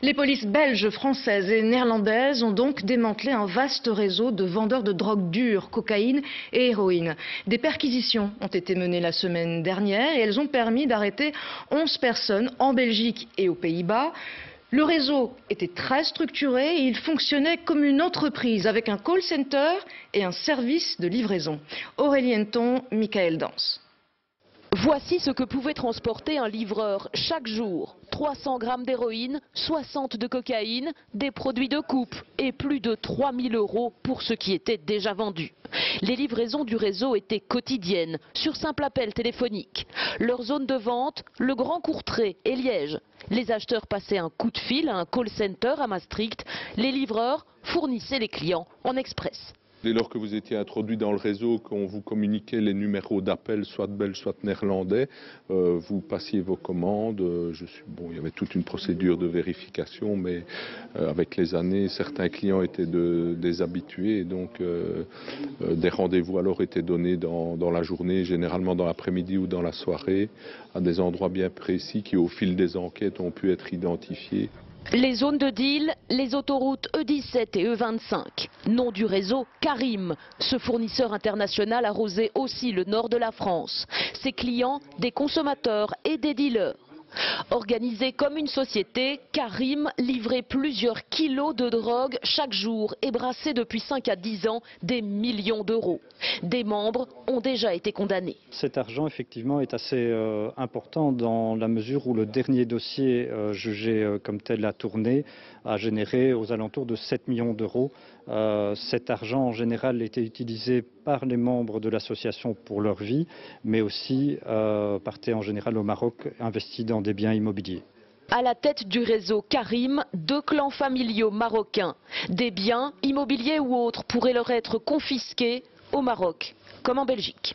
Les polices belges, françaises et néerlandaises ont donc démantelé un vaste réseau de vendeurs de drogue dure, cocaïne et héroïne. Des perquisitions ont été menées la semaine dernière et elles ont permis d'arrêter 11 personnes en Belgique et aux Pays-Bas. Le réseau était très structuré et il fonctionnait comme une entreprise avec un call center et un service de livraison. Aurélie Henton, Michael Dans. Voici ce que pouvait transporter un livreur chaque jour. 300 grammes d'héroïne, 60 de cocaïne, des produits de coupe et plus de 3000 € pour ce qui était déjà vendu. Les livraisons du réseau étaient quotidiennes, sur simple appel téléphonique. Leur zone de vente, le Grand Courtrai et Liège. Les acheteurs passaient un coup de fil à un call center à Maastricht. Les livreurs fournissaient les clients en express. Dès lors que vous étiez introduit dans le réseau, qu'on vous communiquait les numéros d'appel, soit belges, soit néerlandais, vous passiez vos commandes. Il y avait toute une procédure de vérification, mais avec les années, certains clients étaient des habitués, et donc des rendez-vous alors étaient donnés dans la journée, généralement dans l'après-midi ou dans la soirée, à des endroits bien précis qui, au fil des enquêtes, ont pu être identifiés. Les zones de deal, les autoroutes E17 et E25. Nom du réseau, Karim. Ce fournisseur international arrosait aussi le nord de la France. Ses clients, des consommateurs et des dealers. Organisé comme une société, Karim livrait plusieurs kilos de drogue chaque jour et brassait depuis 5 à 10 ans des millions d'euros. Des membres ont déjà été condamnés. Cet argent, effectivement, est assez important dans la mesure où le dernier dossier jugé comme tel à tourner a généré aux alentours de 7 millions d'euros. Cet argent, en général, était utilisé par les membres de l'association pour leur vie, mais aussi partait en général au Maroc investi dans des biens immobiliers. À la tête du réseau Karim, 2 clans familiaux marocains. Des biens immobiliers ou autres pourraient leur être confisqués au Maroc, comme en Belgique.